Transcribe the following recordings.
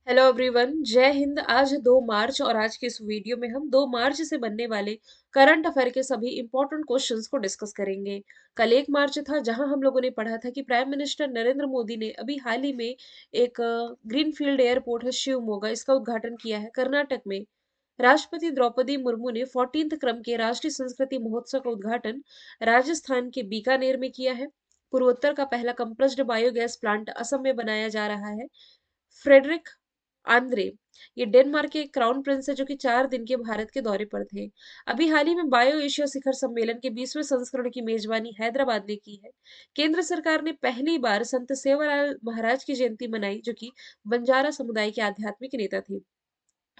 Hello everyone, जय हिंद। आज है 2 मार्च और आज के इस वीडियो में हम 2 मार्च से बनने वाले करंट अफेयर के सभी इंपॉर्टेंट क्वेश्चंस को डिस्कस करेंगे। कल 1 मार्च था जहां हम लोगों ने पढ़ा था कि प्राइम मिनिस्टर नरेंद्र मोदी ने अभी हाल ही में एक ग्रीनफील्ड एयरपोर्ट है शिवमोगा, इसका उद्घाटन किया है कर्नाटक में। राष्ट्रपति द्रौपदी मुर्मू ने 14th क्रम के राष्ट्रीय संस्कृति महोत्सव का उद्घाटन राजस्थान के बीकानेर में किया है। पूर्वोत्तर का पहला कंप्रेस्ड बायोगैस प्लांट असम में बनाया जा रहा है। फ्रेडरिक आंद्रे, ये डेनमार्क के क्राउन प्रिंस है जो कि 4 दिन के भारत के दौरे पर थे। अभी हाल ही में बायो एशिया शिखर सम्मेलन के 20वें संस्करण की मेजबानी हैदराबाद ने की है। केंद्र सरकार ने पहली बार संत सेवालाल महाराज की जयंती मनाई जो कि बंजारा समुदाय के आध्यात्मिक नेता थे।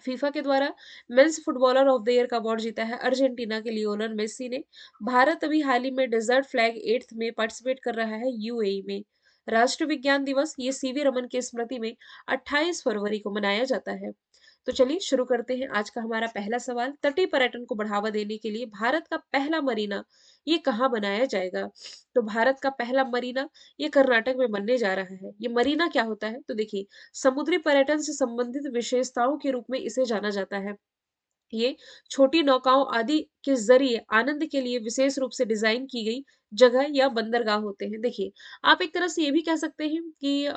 फीफा के द्वारा men's footballer of the year का अवार्ड जीता है अर्जेंटीना के लियोनेल मेसी ने। भारत अभी हाल ही में डेजर्ट फ्लैग 8th में पार्टिसिपेट कर रहा है यूएई में। राष्ट्रीय विज्ञान दिवस ये सीवी रमन की स्मृति में 28 फरवरी को मनाया जाता है। तो चलिए शुरू करते हैं आज का हमारा पहला सवाल। तटीय पर्यटन को बढ़ावा देने के लिए भारत का पहला मरीना ये कहाँ बनाया जाएगा? तो भारत का पहला मरीना ये कर्नाटक में बनने जा रहा है। ये मरीना क्या होता है? तो देखिए, समुद्री पर्यटन से संबंधित विशेषताओं के रूप में इसे जाना जाता है। ये छोटी नौकाओं आदि के जरिए आनंद के लिए विशेष रूप से डिजाइन की गई जगह या बंदरगाह होते हैं। देखिए, आप एक तरह से ये भी कह सकते हैं कि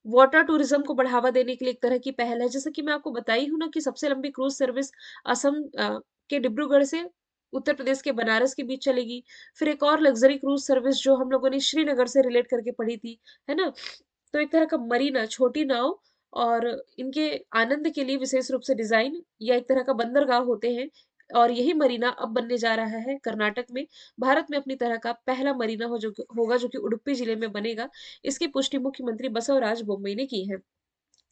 वाटर टूरिज्म को बढ़ावा देने के लिए एक तरह की पहल है। जैसे कि मैं आपको बताई हूँ ना कि सबसे लंबी क्रूज सर्विस असम के डिब्रूगढ़ से उत्तर प्रदेश के बनारस के बीच चलेगी। फिर एक और लग्जरी क्रूज सर्विस जो हम लोगों ने श्रीनगर से रिलेट करके पढ़ी थी, है ना? तो एक तरह का मरीना, छोटी नाव और इनके आनंद के लिए विशेष रूप से डिजाइन या एक तरह का बंदरगाह होते हैं। और यही मरीना अब बनने जा रहा है कर्नाटक में। भारत में अपनी तरह का पहला मरीना होगा जो कि उडुपी जिले में बनेगा। इसकी पुष्टि मुख्यमंत्री बसवराज बोम्मई ने की है।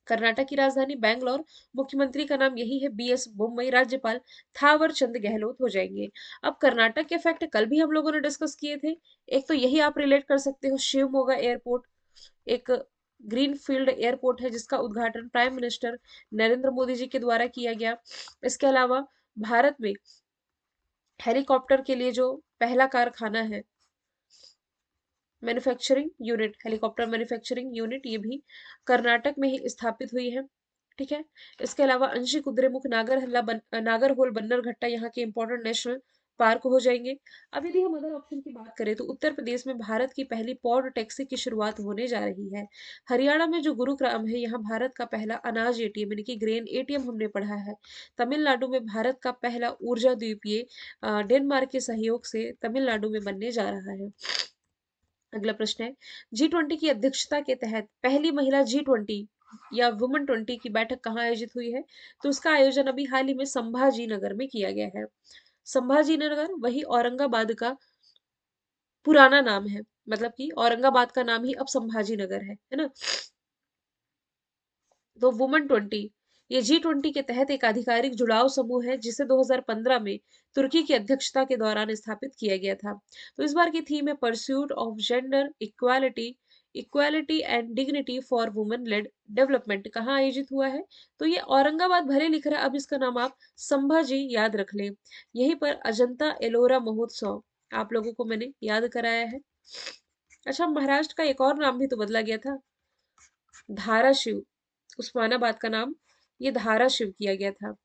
कर्नाटक की राजधानी बैंगलोर, मुख्यमंत्री का नाम यही है बीएस बोम्मई, राज्यपाल थावर चंद गहलोत हो जाएंगे। अब कर्नाटक के फैक्ट कल भी हम लोगों ने डिस्कस किए थे। एक तो यही आप रिलेट कर सकते हो, शिवमोगा एयरपोर्ट एक ग्रीन फील्ड एयरपोर्ट है जिसका उद्घाटन प्राइम मिनिस्टर नरेंद्र मोदी जी के द्वारा किया गया। इसके अलावा भारत में हेलीकॉप्टर के लिए जो पहला कारखाना है, manufacturing unit, helicopter manufacturing unit, ये भी कर्नाटक में ही स्थापित हुई है। ठीक है। इसके अलावा अंशी कुद्रेमुख नागरहोल बन्नरघट्टा यहाँ के इंपॉर्टेंट नेशनल पार्क हो जाएंगे। अब यदि हम अदर ऑप्शन की बात करें तो उत्तर प्रदेश में भारत की पहली पॉड टैक्सी की शुरुआत होने जा रही है। हरियाणा में जो गुरुग्राम है यहाँ भारत का पहला अनाज एटीएम यानी कि ग्रेन एटीएम हमने पढ़ा है। तमिलनाडु में भारत का पहला ऊर्जा द्वीपीय डेनमार्क के सहयोग से तमिलनाडु में बनने जा रहा है। अगला प्रश्न है, G20 की अध्यक्षता के तहत पहली महिला G20 या वुमेन 20 की बैठक कहाँ आयोजित हुई है? तो उसका आयोजन अभी हाल ही में संभाजी नगर में किया गया है। संभाजी नगर वही औरंगाबाद का पुराना नाम है, मतलब कि औरंगाबाद का नाम ही अब संभाजी नगर है ना? तो वुमेन 20 ये G20 के तहत एक आधिकारिक जुड़ाव समूह है जिसे 2015 में तुर्की की अध्यक्षता के दौरान स्थापित किया गया था। तो इस बार की थीम है pursuit of gender equality, equality and dignity for women lead development. कहाँ आयोजित हुआ है? तो ये औरंगाबाद भले लिख रहा है, अब इसका नाम आप संभाजी याद रख लें। यहीं पर अजंता एलोरा महोत्सव आप लोगों को मैंने याद कराया है। अच्छा, महाराष्ट्र का एक और नाम भी तो बदला गया था, धाराशिव। उस्मानाबाद का नाम ये धाराशिव किया गया था।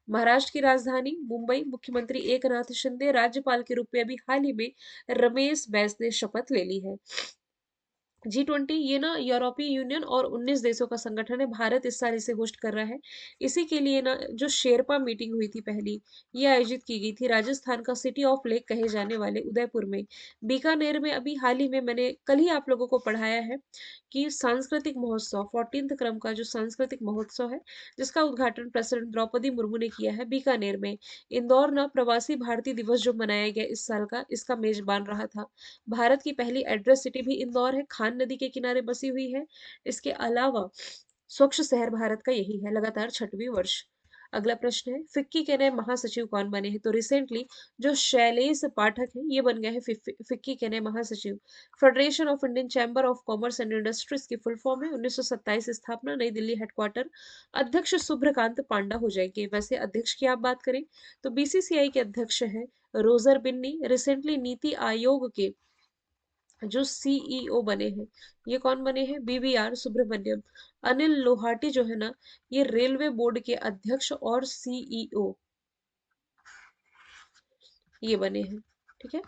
महाराष्ट्र की राजधानी मुंबई, मुख्यमंत्री एकनाथ शिंदे, राज्यपाल के रूप में अभी हाल ही में रमेश बैस ने शपथ ले ली है। G20 ये ना यूरोपीय यूनियन और 19 देशों का संगठन है। भारत इस साल इसे होस्ट कर रहा है। इसी के लिए ना जो शेरपा मीटिंग हुई थी पहली, ये आयोजित की गई थी राजस्थान का सिटी ऑफ लेक कहे जाने वाले उदयपुर में। बीकानेर में अभी हाल ही में मैंने कल ही आप लोगों को पढ़ाया है कि सांस्कृतिक महोत्सव 14th क्रम का जो सांस्कृतिक महोत्सव है जिसका उद्घाटन प्रेसिडेंट द्रौपदी मुर्मू ने किया है बीकानेर में। इंदौर ना प्रवासी भारतीय दिवस जो मनाया गया इस साल का, इसका मेजबान रहा था। भारत की पहली एड्रेस सिटी भी इंदौर है, खान नदी के किनारे बसी हुई है। इसके अलावा स्वच्छ शहर भारत का यही है, लगातार 6वीं वर्ष। अगला प्रश्न है, फिक्की के नए महासचिव कौन बने हैं? तो रिसेंटली जो शैलेश पाठक है ये बन गए हैं फिक्की के नए महासचिव। Federation of Indian chamber of commerce and industries की फुल फॉर्म है, 1927 स्थापना, नई दिल्ली हेडक्वार्टर। अध्यक्ष शुभ्रकांत पांडा हो जाएंगे। वैसे अध्यक्ष की आप बात करें तो बीसीसीआई के अध्यक्ष हैं रोजर बिन्नी। रिसेंटली नीति आयोग के जो सीईओ बने हैं, ये कौन बने हैं? बीवीआर सुब्रमण्यम। अनिल लोहाटी जो है ना, ये रेलवे बोर्ड के अध्यक्ष और सीईओ ये बने हैं। ठीक है,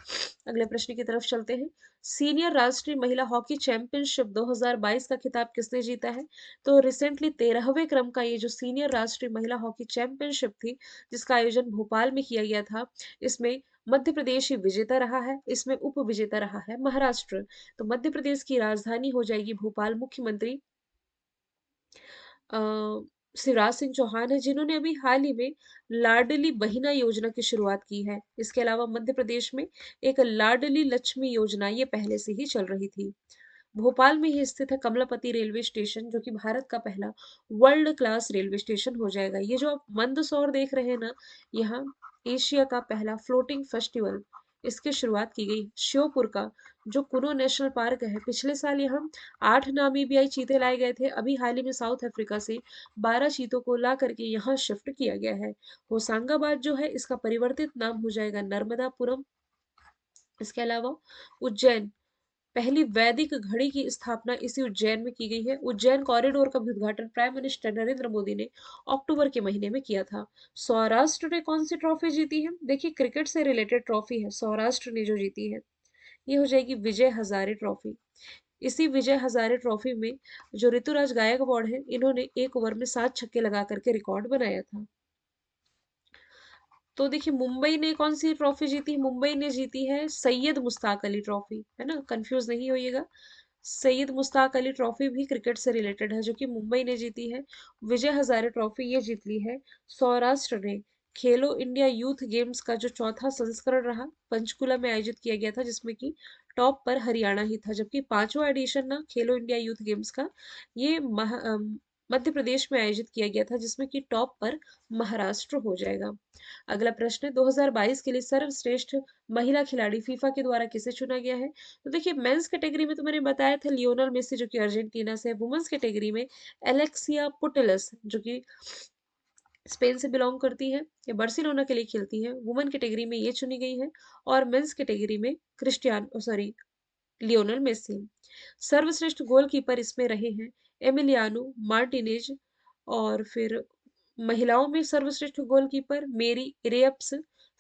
अगले प्रश्न की तरफ चलते हैं। सीनियर राष्ट्रीय महिला हॉकी चैंपियनशिप 2022 का खिताब किसने जीता है? तो रिसेंटली 13वें क्रम का ये जो सीनियर राष्ट्रीय महिला हॉकी चैंपियनशिप थी, जिसका आयोजन भोपाल में किया गया था, इसमें मध्य प्रदेश ही विजेता रहा है, इसमें उप विजेता रहा है महाराष्ट्र। तो मध्य प्रदेश की राजधानी हो जाएगी भोपाल। मुख्यमंत्री अ, शिवराज सिंह चौहान है, जिन्होंने अभी हाल ही में लाडली बहिना योजना की शुरुआत की है। इसके अलावा मध्य प्रदेश में एक लाडली लक्ष्मी योजना ये पहले से ही चल रही थी। भोपाल में ही स्थित है कमलापति रेलवे स्टेशन, जो कि भारत का पहला वर्ल्ड क्लास रेलवे स्टेशन हो जाएगा। ये जो आप मंदसौर देख रहे हैं ना, यहाँ एशिया का पहला फ्लोटिंग फेस्टिवल इसकी शुरुआत की गई। श्योपुर का जो कुनो नेशनल पार्क है, पिछले साल यहाँ 8 नामीबियाई चीते लाए गए थे। अभी हाल ही में साउथ अफ्रीका से 12 चीतों को ला करके यहाँ शिफ्ट किया गया है। होशंगाबाद जो है, इसका परिवर्तित नाम हो जाएगा नर्मदापुरम। इसके अलावा उज्जैन, पहली वैदिक घड़ी की स्थापना इसी उज्जैन में की गई है। उज्जैन कॉरिडोर का भी उद्घाटन प्राइम मिनिस्टर नरेंद्र मोदी ने अक्टूबर के महीने में किया था। सौराष्ट्र ने कौन सी ट्रॉफी जीती है? देखिए, क्रिकेट से रिलेटेड ट्रॉफी है सौराष्ट्र ने जो जीती है, ये हो जाएगी विजय हजारे ट्रॉफी। इसी विजय हजारे ट्रॉफी में जो ऋतुराज गायकवाड़ है, इन्होंने एक ओवर में 7 छक्के लगा करके रिकॉर्ड बनाया था। तो देखिए, मुंबई ने कौन सी ट्रॉफी जीती? मुंबई ने जीती है सैयद मुश्ताक अली ट्रॉफी, है ना, कंफ्यूज नहीं होइएगा। सैयद मुश्ताक अली ट्रॉफी भी क्रिकेट से रिलेटेड है, जो कि मुंबई ने जीती है। विजय हजारे ट्रॉफी ये जीत ली है सौराष्ट्र ने। खेलो इंडिया यूथ गेम्स का जो चौथा संस्करण रहा, पंचकुला में आयोजित किया गया था, जिसमें कि टॉप पर हरियाणा ही था, जबकि पांचवा एडिशन ना खेलो इंडिया यूथ गेम्स का ये मध्य प्रदेश में आयोजित किया गया था, जिसमें कि टॉप पर महाराष्ट्र हो जाएगा। अगला प्रश्न है, 2022 के लिए सर्वश्रेष्ठ महिला खिलाड़ी फीफा के द्वारा किसे चुना गया है? तो देखिए, मेंस कैटेगरी में तो मैंने बताया था लियोनल मेसी, जो कि अर्जेंटीना से है। वुमेन्स कैटेगरी में एलेक्सिया पुटेलस, जो कि स्पेन से बिलोंग करती है, ये बार्सिलोना के लिए खेलती है। वुमेन कैटेगरी में ये चुनी गई है। और मेंस कैटेगरी में क्रिस्टियानो सॉरी लियोनल मेसी। सर्वश्रेष्ठ गोलकीपर इसमें रहे हैं एमिलियानो मार्टिनेज। और फिर महिलाओं में सर्वश्रेष्ठ गोलकीपर मेरी रेप्स।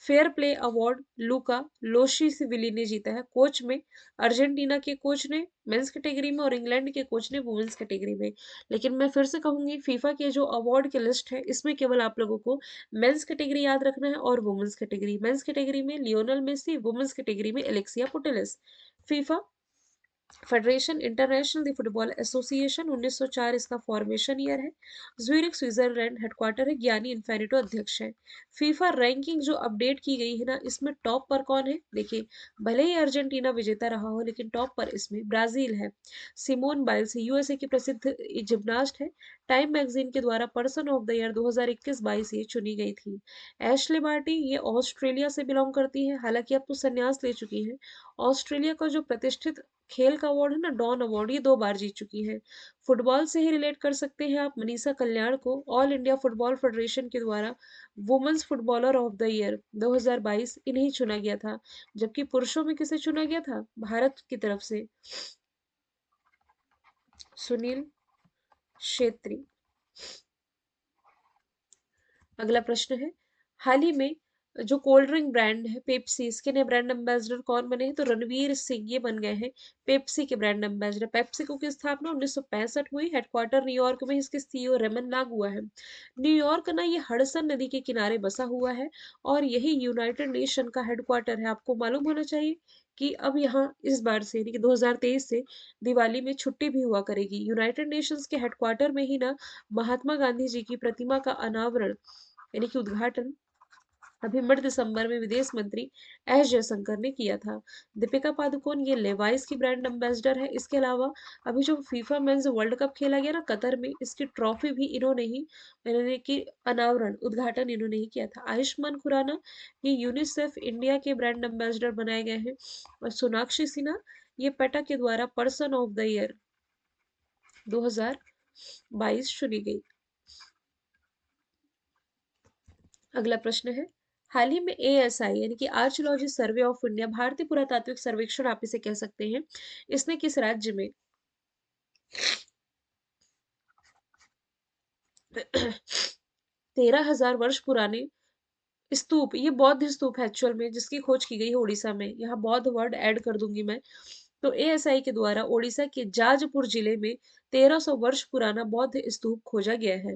फेयर प्ले अवार्ड लूका लोशिविली ने जीता है। कोच में अर्जेंटीना के कोच ने मेंस कैटेगरी में, और इंग्लैंड के कोच ने वुमेन्स कैटेगरी में। लेकिन मैं फिर से कहूंगी, फीफा के जो अवार्ड की लिस्ट है, इसमें केवल आप लोगों को मेंस कैटेगरी याद रखना है और वुमेन्स कैटेगरी। मेंस कैटेगरी में लियोनल मेसी, वुमेन्स कैटेगरी में Alexia Putellas. FIFA federation international the football association 1904 इसका फॉर्मेशन ईयर है। ज्यूरिख स्विट्जरलैंड हेडक्वार्टर है। ज्ञानी इन्फेनिटो अध्यक्ष है। फीफा रैंकिंग जो अपडेट की गई है ना, इसमें टॉप पर कौन है? देखिए, भले ही अर्जेंटीना विजेता रहा हो, लेकिन टॉप पर इसमें ब्राजील है। सिमोन बाइल्स यूएसए की प्रसिद्ध जिम्नास्ट है। टाइम मैगजीन के द्वारा पर्सन ऑफ द ईयर 2021-22 ये चुनी गई थी। एशले बार्टी ये ऑस्ट्रेलिया से बिलोंग करती है, हालांकि अब तो संन्यास ले चुकी है। ऑस्ट्रेलिया का जो प्रतिष्ठित खेल का अवार्ड है ना, डॉन अवार्ड, ये 2 बार जीत चुकी है। फुटबॉल से ही रिलेट कर सकते हैं आप मनीषा कल्याण को। ऑल इंडिया फुटबॉल फेडरेशन के द्वारा women's footballer of the year 2022 इन्हें चुना गया था। जबकि पुरुषों में किसे चुना गया था? भारत की तरफ से सुनील छेत्री। अगला प्रश्न है, हाल ही में जो कोल्ड ड्रिंक ब्रांड है पेप्सी, इसके नए ब्रांड एम्बेसडर कौन बने हैं? तो रणवीर सिंह ये बन गए हैं पेप्सी के ब्रांड एम्बेसडर। पेप्सिको की स्थापना 1965 हुई। हेडक्वार्टर न्यूयॉर्क में, इसके सीईओ रेमन लागुआ है। न्यूयॉर्क ना ये हडसन नदी के किनारे बसा हुआ है, और यही यूनाइटेड नेशन का हेडक्वार्टर है। आपको मालूम होना चाहिए कि अब यहाँ इस बार से यानी कि 2023 से दिवाली में छुट्टी भी हुआ करेगी। यूनाइटेड नेशंस के हेडक्वार्टर में ही ना महात्मा गांधी जी की प्रतिमा का अनावरण यानी कि उद्घाटन अभी मिड दिसंबर में विदेश मंत्री एस जयशंकर ने किया था। दीपिका पादुकोण ये लेवाइस की ब्रांड एम्बेसडर है। इसके अलावा अभी जो फीफा मेंस वर्ल्ड कप खेला गया ना कतर में, इसकी ट्रॉफी भी इन्होंने की अनावरण उद्घाटन इन्होंने ही किया था। आयुष्मान खुराना ये यूनिसेफ इंडिया के ब्रांड एम्बेसडर बनाए गए हैं। और सोनाक्षी सिन्हा ये पेटा के द्वारा पर्सन ऑफ द ईयर 2022 चुनी गई। अगला प्रश्न है, हाल ही में एएसआई यानी कि आर्कियोलॉजी सर्वे ऑफ इंडिया, भारतीय पुरातात्विक सर्वेक्षण आप इसे कह सकते हैं, इसने किस राज्य में 13,000 वर्ष पुराने स्तूप, ये बौद्ध स्तूप है एक्चुअल में, जिसकी खोज की गई है उड़ीसा में। यहाँ बौद्ध वर्ड ऐड कर दूंगी मैं। तो एएसआई के द्वारा उड़ीसा के जाजपुर जिले में 1300 वर्ष पुराना बौद्ध स्तूप खोजा गया है।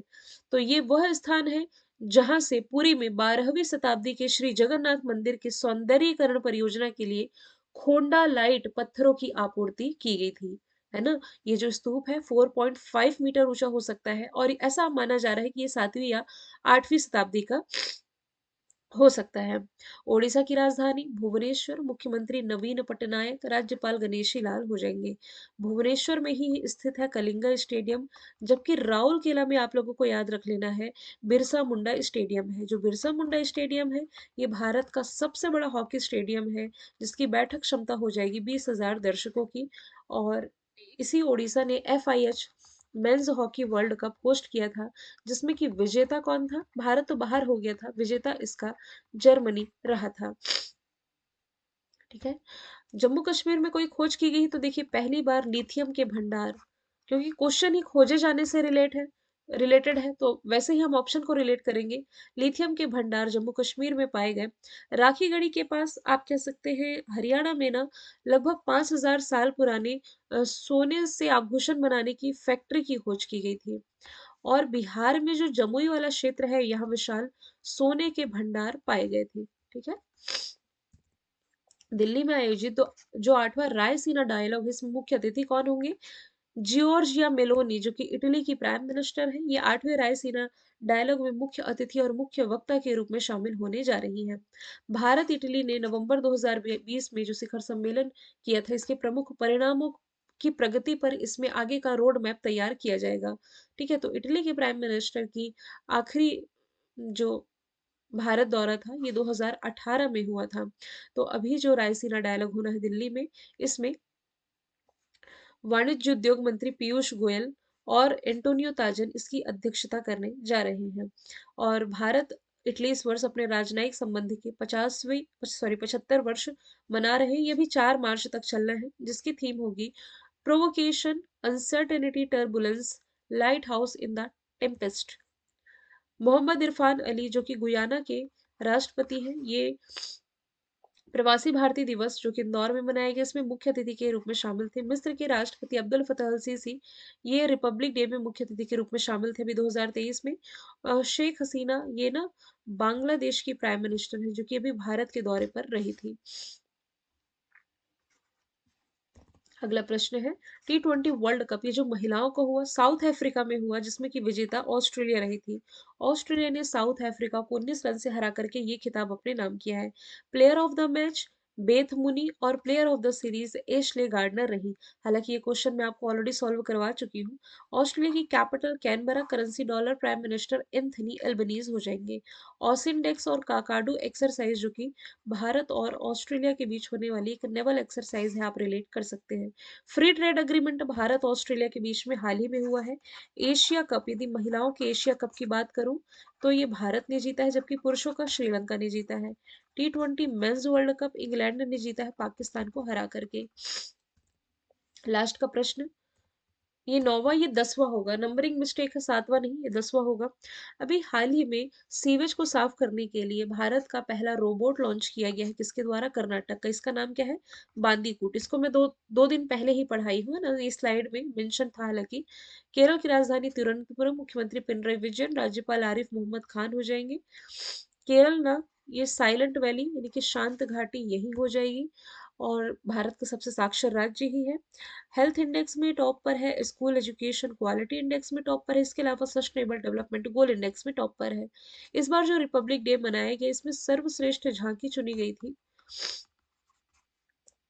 तो ये वह स्थान है जहां से पुरी में 12वीं शताब्दी के श्री जगन्नाथ मंदिर के सौंदर्यीकरण परियोजना के लिए खोंडा लाइट पत्थरों की आपूर्ति की गई थी, है ना। ये जो स्तूप है 4.5 मीटर ऊंचा हो सकता है, और ऐसा माना जा रहा है कि ये 7वीं या 8वीं शताब्दी का हो सकता है। ओडिशा की राजधानी भुवनेश्वर, मुख्यमंत्री नवीन पटनायक, राज्यपाल गणेशी लाल हो जाएंगे। भुवनेश्वर में ही स्थित है कलिंगा स्टेडियम, जबकि राउरकेला में आप लोगों को याद रख लेना है बिरसा मुंडा स्टेडियम है। जो बिरसा मुंडा स्टेडियम है, ये भारत का सबसे बड़ा हॉकी स्टेडियम है, जिसकी बैठक क्षमता हो जाएगी 20,000 दर्शकों की। और इसी ओडिशा ने FIH men's hockey world cup host किया था, जिसमें कि विजेता कौन था? भारत तो बाहर हो गया था, विजेता इसका जर्मनी रहा था। ठीक है। जम्मू कश्मीर में कोई खोज की गई तो देखिए पहली बार लिथियम के भंडार, क्योंकि क्वेश्चन ही खोजे जाने से रिलेटेड है, तो वैसे ही हम ऑप्शन को रिलेट करेंगे। लिथियम के भंडार जम्मू कश्मीर में पाए गए। राखी गढ़ी के पास आप कह सकते हैं हरियाणा में ना, लगभग 5,000 साल पुराने सोने से आभूषण बनाने की फैक्ट्री की खोज की गई थी। और बिहार में जो जमुई वाला क्षेत्र है, यहाँ विशाल सोने के भंडार पाए गए थे। ठीक है। दिल्ली में आयोजित जो 8वां रायसीना डायलॉग है, इसमें मुख्य अतिथि कौन होंगे? जियोर्जिया मेलोनी, जो कि इटली की प्राइम मिनिस्टर है, ये 8वें रायसीना डायलॉग में मुख्य अतिथि और मुख्य वक्ता के रूप में शामिल होने जा रही हैं। भारत इटली ने नवंबर 2020 में जो शिखर सम्मेलन किया था, इसके प्रमुख परिणामों की प्रगति पर इसमें आगे का रोड मैप तैयार किया जाएगा। ठीक है। तो इटली के प्राइम मिनिस्टर की आखिरी जो भारत दौरा था, ये 2018 में हुआ था। तो अभी जो रायसीना डायलॉग होना है दिल्ली में, इसमें वाणिज्य उद्योग मंत्री पीयूष गोयल और एंटोनियो ताजन इसकी अध्यक्षता करने जा रहे हैं। और भारत इटली इस वर्ष अपने राजनयिक संबंध के 75 वर्ष मना रहे हैं। ये भी 4 मार्च तक चलना है, जिसकी थीम होगी provocation, uncertainty, turbulence, lighthouse in the tempest. Mohammad Irfan Ali, जो कि गुयाना के राष्ट्रपति हैं, ये प्रवासी भारतीय दिवस जो कि इंदौर में मनाया गया, इसमें मुख्य अतिथि के रूप में शामिल थे। मिस्र के राष्ट्रपति अब्दुल फतह अल सीसी, ये रिपब्लिक डे में मुख्य अतिथि के रूप में शामिल थे अभी 2023 में। शेख हसीना, ये ना बांग्लादेश की प्राइम मिनिस्टर है, जो कि अभी भारत के दौरे पर रही थी। अगला प्रश्न है T20 वर्ल्ड कप, ये जो महिलाओं का हुआ साउथ अफ्रीका में हुआ, जिसमें कि विजेता ऑस्ट्रेलिया रही थी। ऑस्ट्रेलिया ने साउथ अफ्रीका को 19 रन से हरा करके ये खिताब अपने नाम किया है। Player of the match Beth Mooney और player of the series Ashleigh Gardner रही। हालांकि ये क्वेश्चन मैं आपको ऑलरेडी सॉल्व करवा चुकी हूँ। ऑस्ट्रेलिया की capital Canberra, currency dollar, prime minister Anthony Albanese हो जाएंगे। ऑसिनडेक्स और काकाडू एक्सरसाइज, जो कि भारत और ऑस्ट्रेलिया के बीच होने वाली एक नेवल एक्सरसाइज है, आप रिलेट कर सकते हैं। Free trade agreement Bharat Australia के बीच में हाल ही में हुआ है। एशिया कप, यदि महिलाओं के एशिया कप की बात करूं तो ये भारत ने जीता है, जबकि पुरुषों का श्रीलंका ने जीता है। T20 mains world cup England ने जीता है पाकिस्तान को हरा करके। लास्ट का प्रश्न, ये 9वां, ये 10वां होगा, नंबरिंग मिस्टेक है, 7वां नहीं, ये 10वां होगा। अभी हाल ही में सीवेज को साफ करने के लिए भारत का पहला रोबोट लॉन्च किया गया है, किसके द्वारा? कर्नाटक का। इसका नाम क्या है? बांदीकूट। इसको मैं दो दिन पहले ही पढ़ाई हूँ ना, ये स्लाइड में मेंशन था। हालांकि केरल की राजधानी तिरुवनंतपुरम, मुख्यमंत्री पिनराई विजयन, राज्यपाल आरिफ मोहम्मद खान हो जाएंगे। केरल ना, ये साइलेंट वैली यानी कि शांत घाटी यही हो जाएगी, और भारत का सबसे साक्षर राज्य ही है। हेल्थ इंडेक्स में टॉप पर है, स्कूल एजुकेशन क्वालिटी इंडेक्स में टॉप पर है, इसके अलावा सस्टेनेबल डेवलपमेंट गोल इंडेक्स में टॉप पर है। इस बार जो रिपब्लिक डे मनाया गया, इसमें सर्वश्रेष्ठ झांकी चुनी गई थी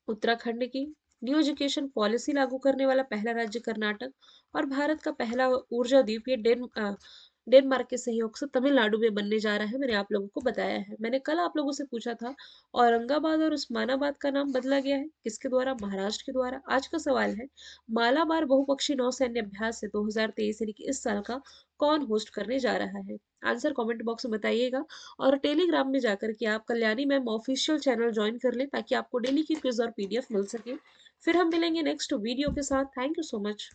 उत्तराखंड की। न्यू एजुकेशन पॉलिसी लागू करने वाला पहला राज्य कर्नाटक, और भारत का पहला ऊर्जा द्वीप ये डेनमार्क के सहयोग से तमिलनाडु में बनने जा रहा है, मैंने आप लोगों को बताया है। मैंने कल आप लोगों से पूछा था औरंगाबाद और उस्मानाबाद का नाम बदला गया है, किसके द्वारा? महाराष्ट्र के द्वारा। आज का सवाल है मालाबार बहुपक्षीय नौसैन्य अभ्यास है 2023 यानी कि इस साल का कौन होस्ट करने जा रहा है? आंसर कमेंट बॉक्स में बताइएगा और टेलीग्राम में जाकर के आप Kalyani ma'am official channel join कर लें ताकि आपको डेली की क्विज और पीडीएफ मिल सके। फिर हम मिलेंगे नेक्स्ट वीडियो के साथ। Thank you so much.